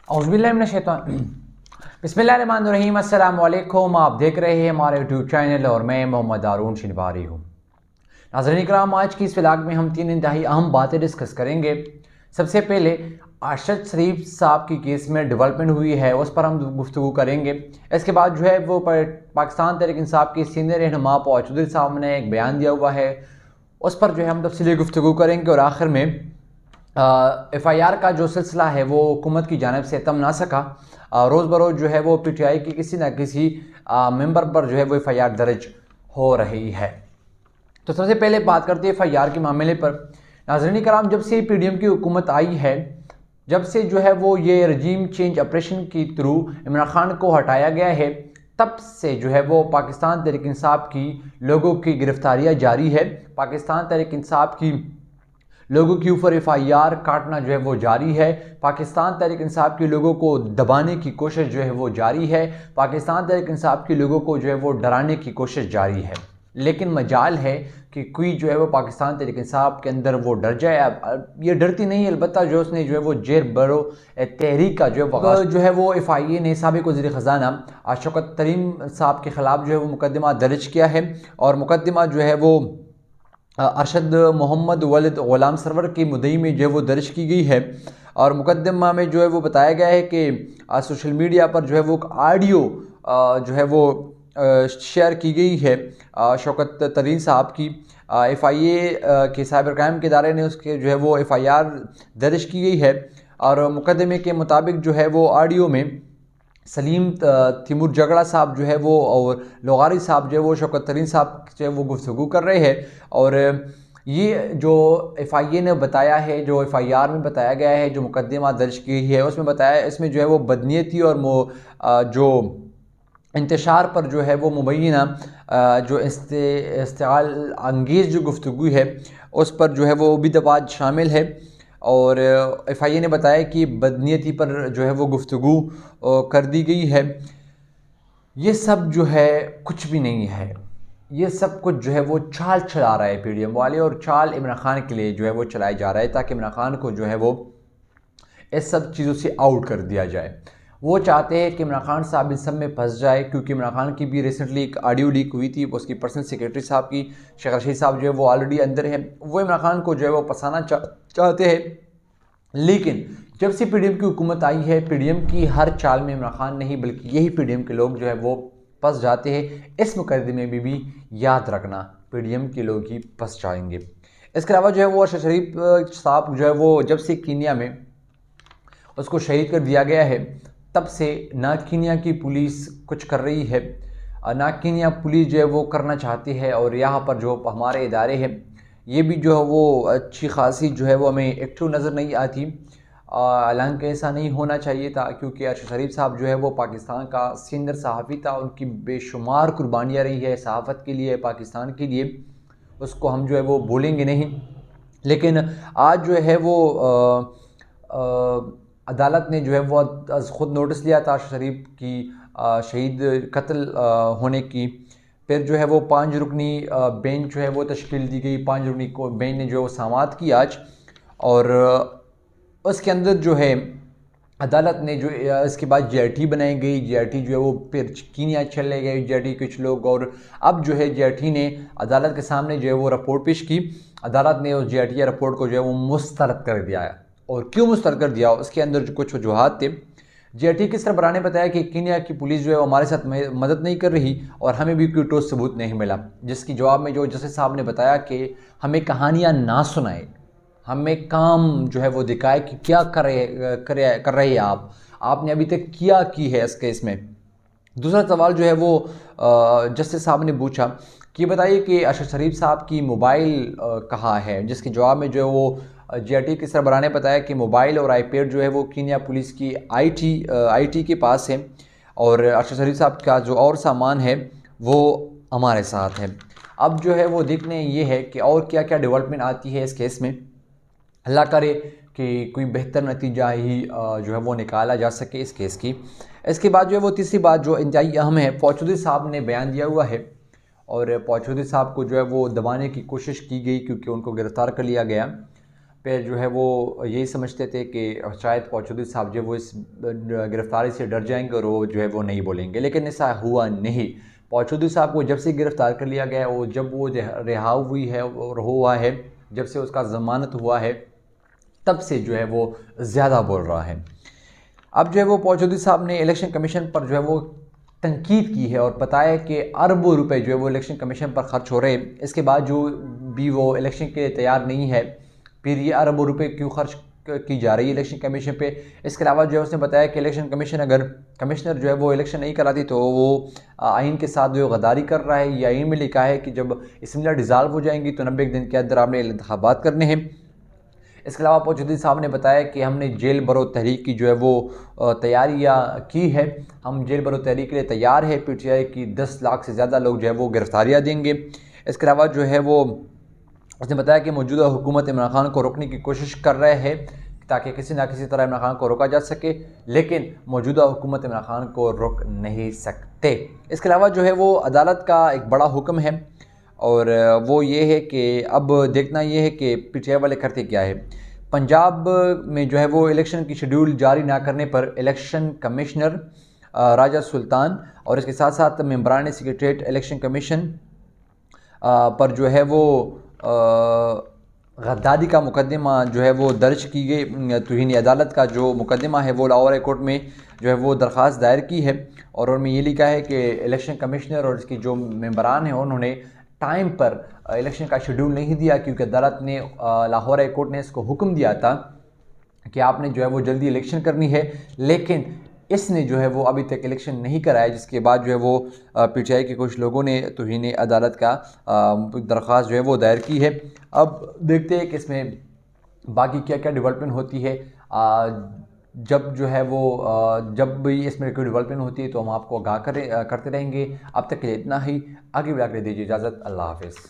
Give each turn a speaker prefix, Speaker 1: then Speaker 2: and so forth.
Speaker 1: औज़ुबिल्लाहि बिस्मिल्लाहिर्रहमानिर्रहीम। अस्सलाम वालेकुम। आप देख रहे हैं हमारे यूट्यूब चैनल और मैं मोहम्मद हारून शिनवारी हूँ। नाज़रीन इकराम, आज की इस व्लॉग में हम 3 इंतहाई अहम बातें डिस्कस करेंगे। सबसे पहले अरशद शरीफ साहब की केस में डेवलपमेंट हुई है, उस पर हम गुफ्तगू करेंगे। इसके बाद जो है वो पाकिस्तान तहरीक इंसाफ के सीनियर रहनुमा फवाद चौधरी साहब ने एक बयान दिया हुआ है, उस पर जो है हम तफसीली गुफ्तगू करेंगे। और आखिर में FIR का जो सिलसिला है वो हुकूमत की जानिब से थम ना सका। रोज़ बरोज़ जो है वो PTI की किसी न किसी मेंबर पर जो है वो FIR दर्ज हो रही है। तो सबसे पहले बात करते हैं FIR के मामले पर। नाज़रीन कराम, जब से PDM की हुकूमत आई है, जब से जो है वो ये रजीम चेंज ऑपरेशन के थ्रू इमरान खान को हटाया गया है, तब से जो है वो पाकिस्तान तहरीक इंसाफ की लोगों की गिरफ्तारियाँ जारी है। पाकिस्तान तहरीक इंसाफ की लोगों के ऊपर FIR काटना जो है वो जारी है। पाकिस्तान तहरीक इंसाफ के लोगों को दबाने की कोशिश जो है वो जारी है। पाकिस्तान तहरीक इंसाफ के लोगों को जो है वो डराने की कोशिश जारी है। लेकिन मजाल है कि कोई जो है वो पाकिस्तान तहरीक इंसाफ के अंदर वो डर जाए। अब ये डरती नहीं है, अलबत्ता जो उसने जो है वो जेर बरो तहरीक का जो है वो FIA ने साबिक़ वज़ीर ख़ज़ाना शौकत तरीन साहब के ख़िलाफ़ जो है वो मुकदमा दर्ज किया है। और मुकदमा जो है वो अरशद मोहम्मद वलिद ग़ुलाम सरवर की मुद्दई में जो है वो दर्ज की गई है। और मुकदमा में जो है वो बताया गया है कि सोशल मीडिया पर जो है वो ऑडियो जो है वो शेयर की गई है शौकत तरीन साहब की। FIA के साइबर क्राइम के इदारे ने उसके जो है वो FIR दर्ज की गई है। और मुकदमे के मुताबिक जो है वो ऑडियो में सलीम तिमूर जगड़ा साहब जो है वो और लोगारी साहब जो है वो शौकत तरीन साहब जो है वो गुफ्तगू कर रहे हैं। और ये जो FIA ने बताया है, जो FIR में बताया गया है, जो मुकदमा दर्ज की है उसमें बताया, इसमें जो है वो बदनीयती और जो इंतशार पर जो है वो मुबैना जो इस्तेआल अंगेज़ जो गुफ्तगू है उस पर जो है वो बिदअबात शामिल है। और FIA ने बताया कि बदनीयती पर जो है वो गुफ्तगू कर दी गई है। ये सब जो है कुछ भी नहीं है, ये सब कुछ जो है वो चाल चला रहा है PDM वाले, और चाल इमरान खान के लिए जो है वो चलाया जा रहा है ताकि इमरान खान को जो है वो इस सब चीज़ों से आउट कर दिया जाए। वो चाहते हैं कि इमरान खान साहब इस सब में फंस जाए, क्योंकि इमरान खान की भी रिसेंटली एक ऑडियो लीक हुई थी उसकी पर्सनल सेक्रेटरी साहब की। शेख रशीद साहब जो है वो ऑलरेडी अंदर है, वो इमरान खान को जो है वो फंसाना चाहते हैं। लेकिन जब से PDM की हुकूमत आई है, PDM की हर चाल में इमरान खान नहीं बल्कि यही PDM के लोग जो है वो फंस जाते हैं। इस मुकदमे में भी याद रखना, PDM के लोग ही फंस जाएंगे। इसके अलावा जो है वो अरशद शरीफ साहब जो है वो जब से कीनिया में उसको शहीद कर दिया गया है, तब से ना कीनिया की पुलिस कुछ कर रही है, ना कीनिया पुलिस जो है वो करना चाहती है। और यहाँ पर जो हमारे इदारे हैं ये भी जो है वो अच्छी खासी जो है वो हमें एक्टिव नज़र नहीं आती। हालांकि ऐसा नहीं होना चाहिए था, क्योंकि अरशद शरीफ साहब जो है वो पाकिस्तान का सीनियर सहाफ़ी था। उनकी बेशुमार कुर्बानियाँ रही है सहाफ़त के लिए, पाकिस्तान के लिए, उसको हम जो है वो भूलेंगे नहीं। लेकिन आज जो है वो अदालत ने जो है वो ख़ुद नोटिस लिया था अरशद शरीफ की शहीद कत्ल होने की। फिर जो है वो 5 रुकनी बेंच जो है वो तश्कील दी गई। 5 रुकनी को बेंच ने जो है वो समाअत की आज, और उसके अंदर जो है अदालत ने जो इसके बाद JIT बनाई गई। JIT जो है वो फिर कीनिया चले गए JIT कुछ लोग, और अब जो है JIT ने अदालत के सामने जो है वो रिपोर्ट पेश की। अदालत ने उस JIT रिपोर्ट को जो है वो मुस्तरद कर दिया है। और क्यों मुस्तरद कर दिया, उसके अंदर जो कुछ वजूहात थे। JIT के सरबराह ने बताया कि कीनिया की पुलिस जो है हमारे साथ मदद नहीं कर रही और हमें भी कोई ठोस सबूत नहीं मिला, जिसकी जवाब में जो जस्टिस साहब ने बताया कि हमें कहानियाँ ना सुनाए, हमें काम जो है वो दिखाए कि क्या कर रहे हैं आपने अभी तक क्या की है इस केस में। दूसरा सवाल जो है वो जस्टिस साहब ने पूछा कि बताइए कि अरशद शरीफ साहब की मोबाइल कहाँ है, जिसके जवाब में जो है वो JIT के सरबराह ने बताया कि मोबाइल और iPad जो है वो कीनिया पुलिस की IT के पास है, और अरशद शरीफ साहब का जो और सामान है वो हमारे साथ है। अब जो है वो देखने ये है कि और क्या क्या डेवलपमेंट आती है इस केस में। अल्लाह करे कि कोई बेहतर नतीजा ही जो है वो निकाला जा सके इस केस की। इसके बाद जो है वो तीसरी बात जो इंतहाई अहम है, फवाद चौधरी साहब ने बयान दिया हुआ है, और फवाद चौधरी साहब को जो है वो दबाने की कोशिश की गई क्योंकि उनको गिरफ़्तार कर लिया गया। पे जो है वो यही समझते थे कि शायद पौचौधरी साहब जो वो इस गिरफ़्तारी से डर जाएंगे और वो जो है वो नहीं बोलेंगे, लेकिन ऐसा हुआ नहीं। पौचौधरी साहब को जब से गिरफ़्तार कर लिया गया, वो जब वो रिहा हुई है और हुआ है, जब से उसका ज़मानत हुआ है, तब से जो है वो ज़्यादा बोल रहा है। अब जो है वो पौचौधरी साहब ने इलेक्शन कमीशन पर जो है वो तनकीद की है और बताया कि अरबों रुपए जो है वो इलेक्शन कमीशन पर ख़र्च हो रहे हैं, इसके बाद जो भी वो इलेक्शन के लिए तैयार नहीं है, फिर ये अरबों रुपए क्यों खर्च की जा रही है इलेक्शन कमीशन पे। इसके अलावा जो है उसने बताया कि इलेक्शन कमीशन अगर कमिश्नर जो है वो इलेक्शन नहीं कराती तो वो आइन के साथ जो गद्दारी कर रहा है। ये आइन में लिखा है कि जब असम्बली डिज़ाल्व हो जाएंगी तो 90 दिन के अंदर आपने इंतखाबात करने हैं। इसके अलावा पौचौधरी साहब ने बताया कि हमने जेल भरो तहरीक की जो है वो तैयारियां की है, हम जेल भरो तहरीक के लिए तैयार है। PTI की 10 लाख से ज़्यादा लोग जो है वो गिरफ्तारियाँ देंगे। इसके अलावा जो है वो उसने बताया कि मौजूदा हुकूमत इमरान खान को रोकने की कोशिश कर रहे हैं ताकि किसी ना किसी तरह इमरान खान को रोका जा सके, लेकिन मौजूदा हुकूमत इमरान खान को रोक नहीं सकते। इसके अलावा जो है वो अदालत का एक बड़ा हुक्म है और वो ये है कि अब देखना ये है कि PTI वाले करते क्या है। पंजाब में जो है वो इलेक्शन की शेड्यूल जारी ना करने पर इलेक्शन कमिश्नर राजा सुल्तान और इसके साथ साथ मेंबरान सेक्रेटरीट इलेक्शन कमीशन पर जो है वो गद्दारी का मुकदमा जो है वो दर्ज की गई। तौहीन अदालत का जो मुकदमा है वो लाहौर हाई कोर्ट में जो है वो दरख्वास्त दायर की है और उनमें ये लिखा है कि इलेक्शन कमिश्नर और इसकी जो मेंबरान हैं उन्होंने टाइम पर इलेक्शन का शेड्यूल नहीं दिया, क्योंकि अदालत ने लाहौर हाई कोर्ट ने इसको हुक्म दिया था कि आपने जो है वो जल्दी इलेक्शन करनी है, लेकिन इसने जो है वो अभी तक इलेक्शन नहीं कराया, जिसके बाद जो है वो PTI के कुछ लोगों ने तौहीन अदालत का दरख्वास्त जो है वो दायर की है। अब देखते हैं कि इसमें बाकी क्या क्या डेवलपमेंट होती है। जब जो है वो जब भी इसमें कोई डेवलपमेंट होती है तो हम आपको आगाह करते रहेंगे। अब तक के लिए इतना ही, आगे भी आगे दीजिए इजाज़त। अल्लाह हाफ़िज़।